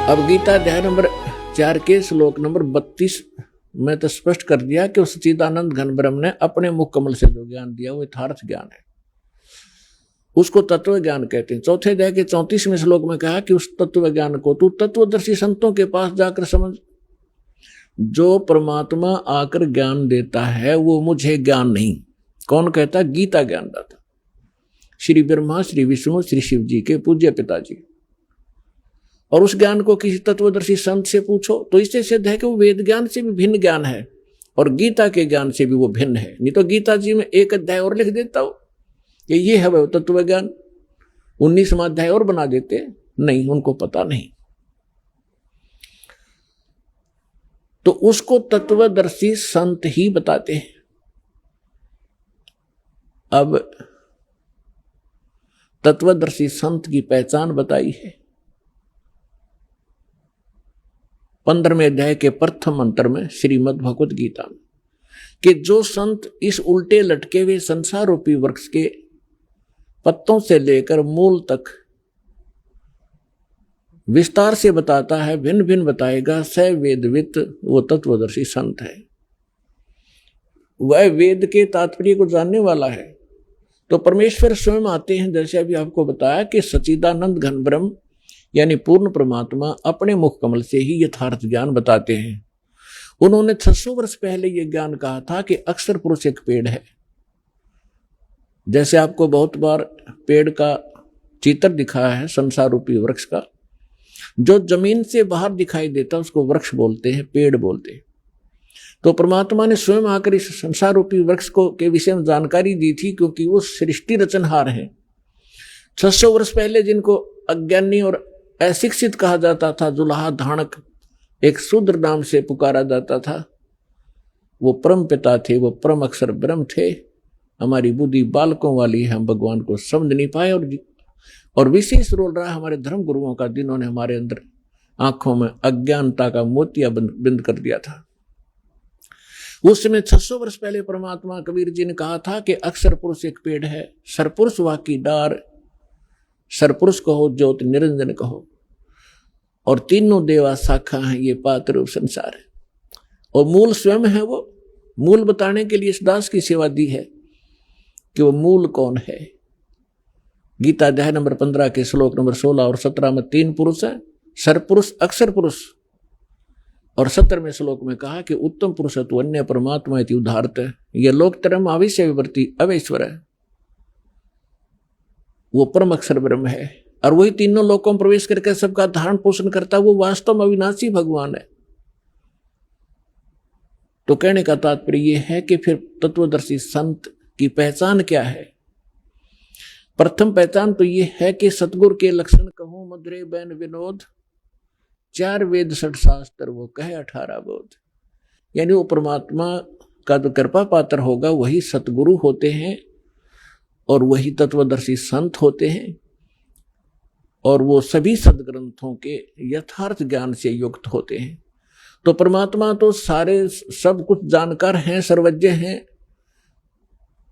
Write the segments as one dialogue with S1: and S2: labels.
S1: अब गीता अध्याय नंबर 4 के श्लोक नंबर 32 में तो स्पष्ट कर दिया कि उस सच्चिदानंद घन ब्रह्म ने अपने मुख कमल से जो ज्ञान दिया वो यथार्थ ज्ञान है, उसको तत्व ज्ञान कहते हैं। चौथे अध्याय के 34वें श्लोक में कहा कि उस तत्व ज्ञान को तू तत्वदर्शी संतों के पास जाकर समझ। जो परमात्मा आकर ज्ञान देता है वो मुझे ज्ञान नहीं। कौन कहता? गीता ज्ञानदाता श्री ब्रह्मा, श्री विष्णु, श्री शिव जी के पूज्य पिताजी। और उस ज्ञान को किसी तत्वदर्शी संत से पूछो तो इससे सिद्ध है कि वो वेद ज्ञान से भी भिन्न ज्ञान है और गीता के ज्ञान से भी वो भिन्न है। नहीं तो गीता जी में एक अध्याय और लिख देता हो कि ये है वो तत्व ज्ञान, 19वां अध्याय और बना देते। नहीं, उनको पता नहीं। तो उसको तत्वदर्शी संत ही बताते हैं। अब तत्वदर्शी संत की पहचान बताई है 15वें अध्याय के प्रथम मंत्र में श्रीमद् भगवत गीता में, कि जो संत इस उल्टे लटके हुए संसार रूपी वृक्ष के पत्तों से लेकर मूल तक विस्तार से बताता है, भिन्न भिन्न बताएगा, स वेदवित वो तत्वदर्शी संत है। वह वेद के तात्पर्य को जानने वाला है। तो परमेश्वर स्वयं आते हैं, जैसे अभी आपको बताया कि सच्चिदानंद घन ब्रह्म यानी पूर्ण परमात्मा अपने मुख कमल से ही यथार्थ ज्ञान बताते हैं। उन्होंने 600 वर्ष पहले यह ज्ञान कहा था कि अक्षर पुरुष एक पेड़ है। जैसे आपको बहुत बार पेड़ का चित्र दिखाया है, संसार रूपी वृक्ष का, जो जमीन से बाहर दिखाई देता उसको वृक्ष बोलते हैं, पेड़ बोलते हैं। तो परमात्मा ने स्वयं आकर इस संसार रूपी वृक्ष को के विषय में जानकारी दी थी, क्योंकि वो सृष्टि रचनहार है। 600 वर्ष पहले जिनको अज्ञानी और अशिक्षित कहा जाता था, जुलाहा धाणक एक शूद्र नाम से पुकारा जाता था, वो परम पिता थे, वो परम अक्षर ब्रह्म थे। हमारी बुद्धि बालकों वाली है, हम भगवान को समझ नहीं पाए। और विशेष रोल रहा हमारे धर्म गुरुओं का, जिन्होंने हमारे अंदर आंखों में अज्ञानता का मोतिया बिंद कर दिया था। उस समय 600 वर्ष पहले परमात्मा कबीर जी ने कहा था कि अक्षर पुरुष एक पेड़ है, सरपुरुष वाकी डार, सरपुरुष कहो ज्योत निरंजन कहो, और तीनों देवा शाखा है, ये पात्र रूप संसार है। और मूल स्वयं है। वो मूल बताने के लिए इस दास की सेवा दी है कि वो मूल कौन है। गीता अध्याय नंबर 15 के श्लोक नंबर 16 और 17 में 3 पुरुष है, सरपुरुष, अक्षर पुरुष। और 17वें श्लोक में कहा कि उत्तम पुरुष तो अन्य परमात्मा इति उदाहरत है, यह लोकतरम आविश्य विवर्ती अवैश्वर है। वो परम अक्षर ब्रह्म है और वही तीनों लोकों में प्रवेश करके सबका धारण पोषण करता है। वो वास्तव में अविनाशी भगवान है। तो कहने का तात्पर्य यह है कि फिर तत्वदर्शी संत की पहचान क्या है? प्रथम पहचान तो यह है कि सतगुरु के लक्षण कहूं मधुरे बैन विनोद, 4 वेद 6 शास्त्र वो कहे 18 बोध। यानी वो परमात्मा का जो कृपा पात्र होगा वही सतगुरु होते हैं और वही तत्वदर्शी संत होते हैं, और वो सभी सदग्रंथों के यथार्थ ज्ञान से युक्त होते हैं। तो परमात्मा तो सारे सब कुछ जानकार हैं, सर्वज्ञ हैं,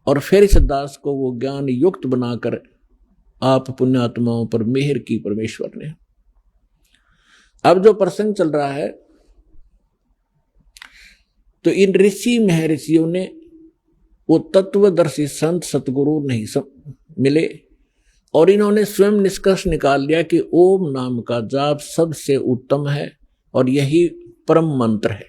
S1: और फिर इस दास को वो ज्ञान युक्त बनाकर आप पुण्यात्माओं पर मेहर की परमेश्वर ने। अब जो प्रसंग चल रहा है, तो इन ऋषि महर्षियों ने वो तत्वदर्शी संत सतगुरु नहीं मिले, और इन्होंने स्वयं निष्कर्ष निकाल लिया कि ओम नाम का जाप सबसे उत्तम है और यही परम मंत्र है।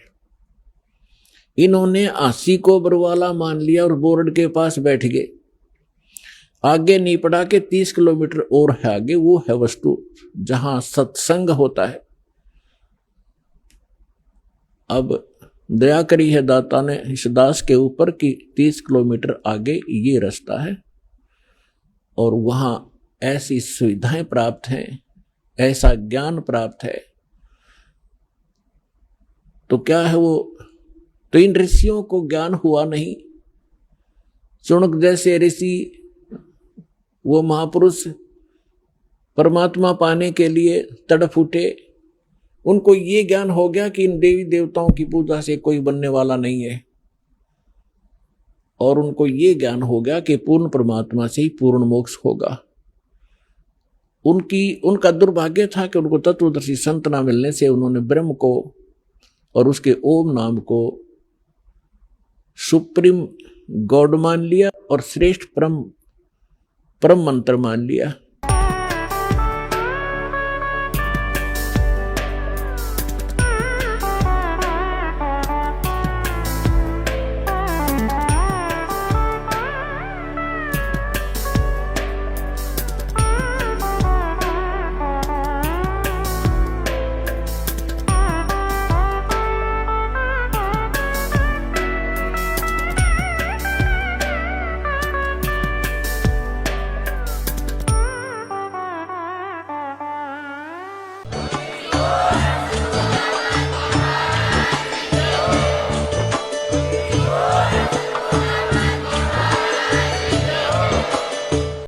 S1: इन्होंने आसी को बरवाला मान लिया और बोर्ड के पास बैठ गए। आगे नहीं पड़ा कि 30 किलोमीटर और है आगे, वो है वस्तु जहां सत्संग होता है। अब दया करी है दाता ने इस दास के ऊपर कि 30 किलोमीटर आगे ये रास्ता है और वहां ऐसी सुविधाएं प्राप्त हैं, ऐसा ज्ञान प्राप्त है। तो क्या है वो? तो इन ऋषियों को ज्ञान हुआ नहीं। चुनक जैसे ऋषि, वो महापुरुष परमात्मा पाने के लिए तड़फ उठे। उनको ये ज्ञान हो गया कि इन देवी देवताओं की पूजा से कोई बनने वाला नहीं है, और उनको ये ज्ञान हो गया कि पूर्ण परमात्मा से ही पूर्ण मोक्ष होगा। उनका दुर्भाग्य था कि उनको तत्वदर्शी संत ना मिलने से उन्होंने ब्रह्म को और उसके ओम नाम को सुप्रीम गॉड मान लिया और श्रेष्ठ परम मंत्र मान लिया।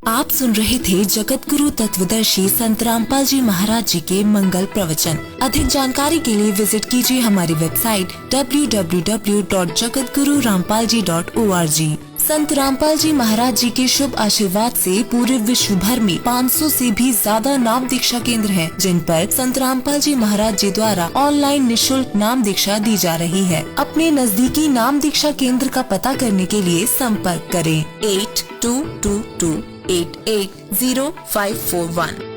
S2: आप सुन रहे थे जगत गुरु तत्वदर्शी संत रामपाल जी महाराज जी के मंगल प्रवचन। अधिक जानकारी के लिए विजिट कीजिए हमारी वेबसाइट www.jagatgururampalji.org। संत रामपाल जी महाराज जी के शुभ आशीर्वाद से पूरे विश्व भर में 500 से भी ज्यादा नाम दीक्षा केंद्र हैं, जिन पर संत रामपाल जी महाराज जी द्वारा ऑनलाइन निशुल्क नाम दीक्षा दी जा रही है। अपने नजदीकी नाम दीक्षा केंद्र का पता करने के लिए संपर्क करें 8222880541।